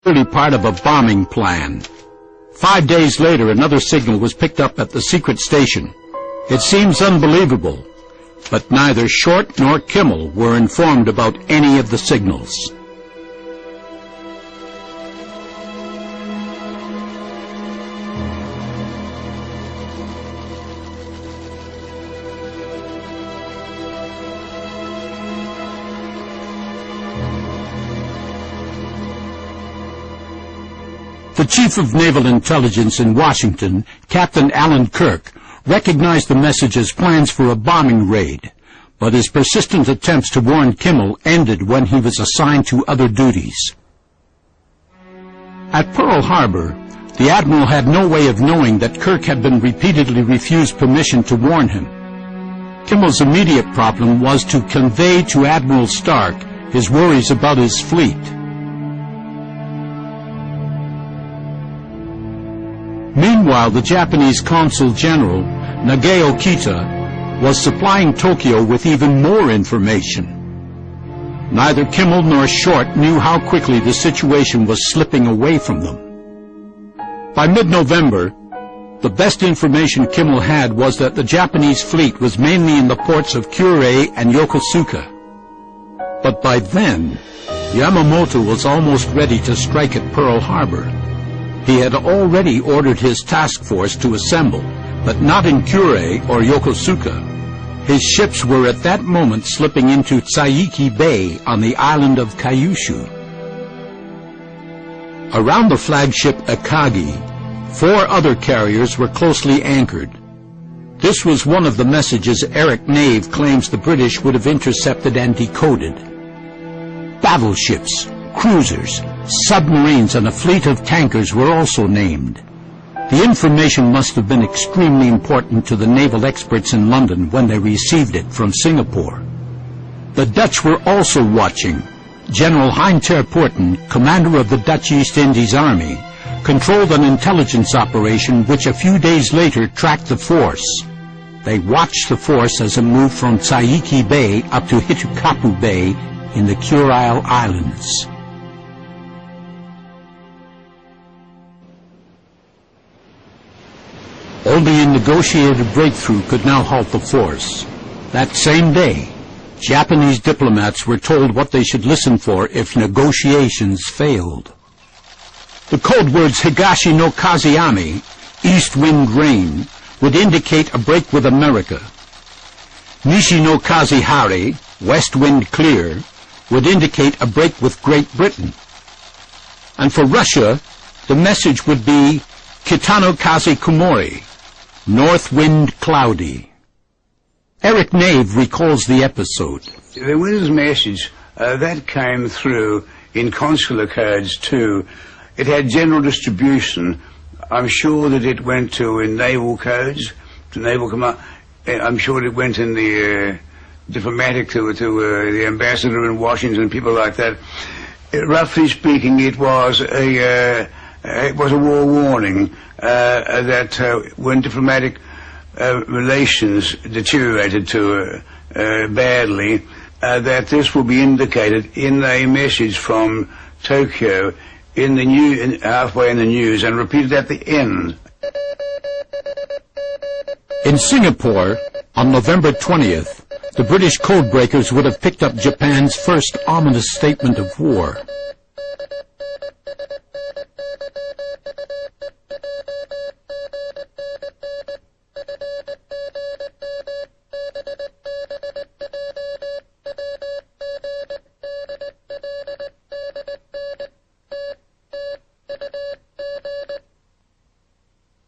clearly part of a bombing plan. 5 days later, another signal was picked up at the secret station. It seems unbelievable, but neither Short nor Kimmel were informed about any of the signals. The Chief of Naval Intelligence in Washington, Captain Alan Kirk, recognized the message as plans for a bombing raid, but his persistent attempts to warn Kimmel ended when he was assigned to other duties. At Pearl Harbor, the Admiral had no way of knowing that Kirk had been repeatedly refused permission to warn him. Kimmel's immediate problem was to convey to Admiral Stark his worries about his fleet. Meanwhile, the Japanese Consul General, Nagao Kita, was supplying Tokyo with even more information. Neither Kimmel nor Short knew how quickly the situation was slipping away from them. By mid-November, the best information Kimmel had was that the Japanese fleet was mainly in the ports of Kure and Yokosuka. But by then, Yamamoto was almost ready to strike at Pearl Harbor. He had already ordered his task force to assemble, but not in Kure or Yokosuka. His ships were at that moment slipping into Tsaiki Bay on the island of Kyushu. Around the flagship Akagi, 4 other carriers were closely anchored. This was one of the messages Eric Nave claims the British would have intercepted and decoded. Battleships, cruisers, submarines, and a fleet of tankers were also named. The information must have been extremely important to the naval experts in London when they received it from Singapore. The Dutch were also watching. General Hein ter Poorten, commander of the Dutch East Indies Army, controlled an intelligence operation which a few days later tracked the force. They watched the force as it moved from Tsaiki Bay up to Hitukapu Bay in the Kurile Islands. Only a negotiated breakthrough could now halt the force. That same day, Japanese diplomats were told what they should listen for if negotiations failed. The code words Higashi no Kazeami, east wind rain, would indicate a break with America. Nishi no Kazehari, west wind clear, would indicate a break with Great Britain. And for Russia, the message would be Kitano Kaze Kumori, north wind cloudy. Eric Nave recalls the episode. The wind's message, that came through in consular codes too. It had general distribution. I'm sure that it went in naval codes, to naval command. I'm sure it went in the diplomatic to the ambassador in Washington, people like that. Roughly speaking, it was a war warning that when diplomatic relations deteriorated badly, that this will be indicated in a message from Tokyo in the news, halfway in the news, and repeated at the end. In Singapore, on November 20th, the British codebreakers would have picked up Japan's first ominous statement of war.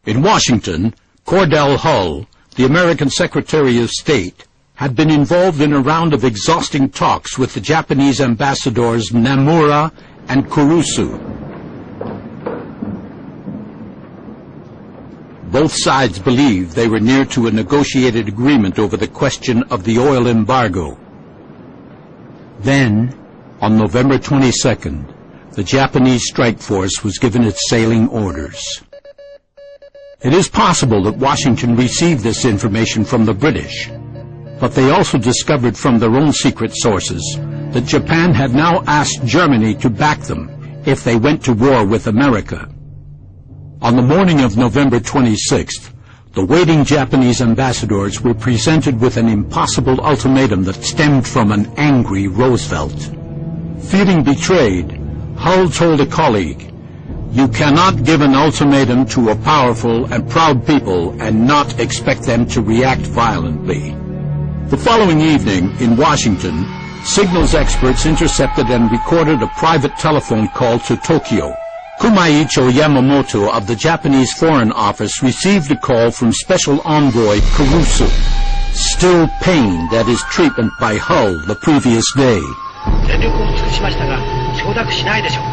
In Washington, Cordell Hull, the American Secretary of State, had been involved in a round of exhausting talks with the Japanese ambassadors Namura and Kurusu. Both sides believed they were near to a negotiated agreement over the question of the oil embargo. Then, on November 22nd, the Japanese strike force was given its sailing orders. It is possible that Washington received this information from the British, but they also discovered from their own secret sources that Japan had now asked Germany to back them if they went to war with America. On the morning of November 26th, the waiting Japanese ambassadors were presented with an impossible ultimatum that stemmed from an angry Roosevelt. Feeling betrayed, Hull told a colleague, "You cannot give an ultimatum to a powerful and proud people and not expect them to react violently." The following evening, in Washington, signals experts intercepted and recorded a private telephone call to Tokyo. Kumaicho Yamamoto of the Japanese Foreign Office received a call from Special Envoy Caruso, still pained at his treatment by Hull the previous day. 全力を尽くしましたが承諾しないでしょう。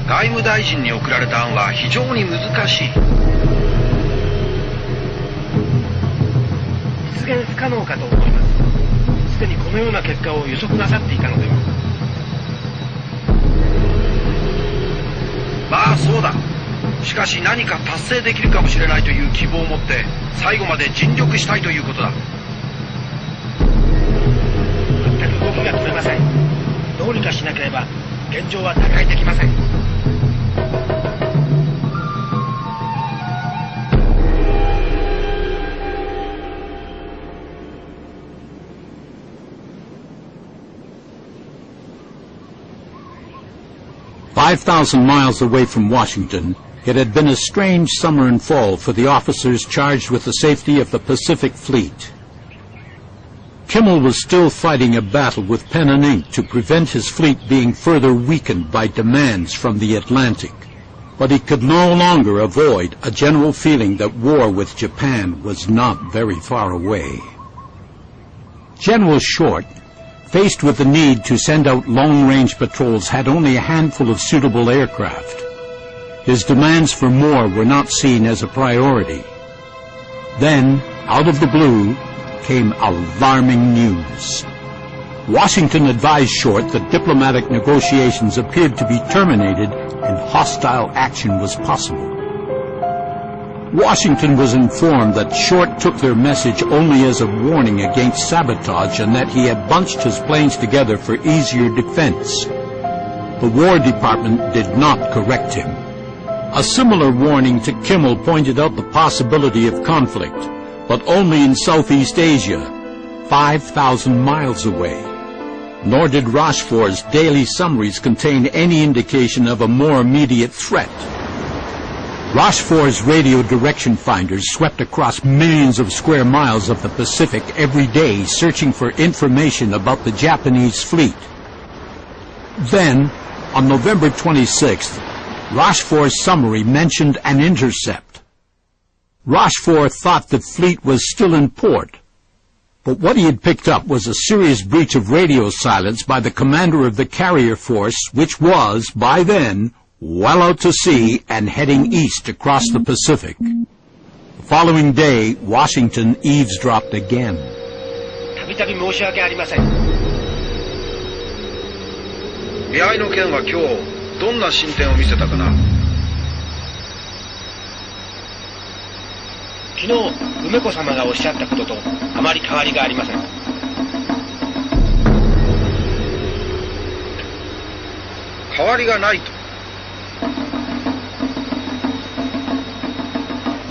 外務大臣に送られた案は非常に難しい。実現不可能かと思います。すでにこのような結果を予測なさっていたのでは。まあそうだ。しかし何か達成できるかもしれないという希望を持って最後まで尽力したいということだ。全く動きが取れません。どうにかしなければ現状は打開できません。5,000 miles away from Washington, it had been a strange summer and fall for the officers charged with the safety of the Pacific Fleet. Kimmel was still fighting a battle with pen and ink to prevent his fleet being further weakened by demands from the Atlantic. But he could no longer avoid a general feeling that war with Japan was not very far away. General Short, faced with the need to send out long-range patrols, had only a handful of suitable aircraft. His demands for more were not seen as a priority. Then, out of the blue, came alarming news. Washington advised Short that diplomatic negotiations appeared to be terminated and hostile action was possible. Washington was informed that Short took their message only as a warning against sabotage and that he had bunched his planes together for easier defense. The War Department did not correct him. A similar warning to Kimmel pointed out the possibility of conflict, but only in Southeast Asia, 5,000 miles away. Nor did Rochefort's daily summaries contain any indication of a more immediate threat. Rochefort's radio direction finders swept across millions of square miles of the Pacific every day, searching for information about the Japanese fleet. Then, on November 26th, Rochefort's summary mentioned an intercept. Rochefort thought the fleet was still in port, but what he had picked up was a serious breach of radio silence by the commander of the carrier force, which was, by then, well out to sea and heading east across the Pacific. The following day, Washington eavesdropped again. たびたび申し訳ありません。見合いの件は今日どんな進展を見せたかな。昨日梅子様がおっしゃったこととあまり変わりがありません。変わりがないと。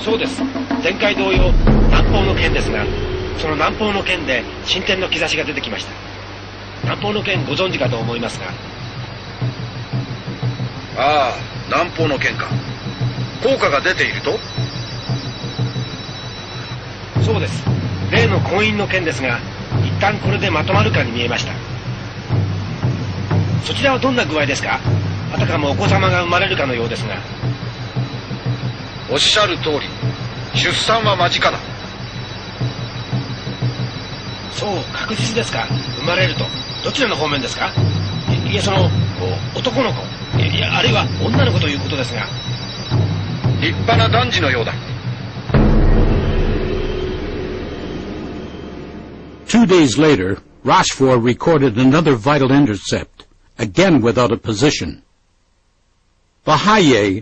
そうです。前回同様南方の件ですが、その南方の件で進展の兆しが出てきました。南方の件ご存知かと思いますが。ああ、南方の件か。効果が出ていると。そうです。例の婚姻の件ですが、一旦これでまとまるかに見えました。そちらはどんな具合ですか。あたかもお子様が生まれるかのようですが。おっしゃる通り、出産は間近だ。そう、確実ですか。生まれると。どちらの方面ですか。いや、その男の子、いや、あるいは女の子ということですが。立派な男児のようだ。2 days later, Rochefort recorded another vital intercept, again without a position. The Hawaiian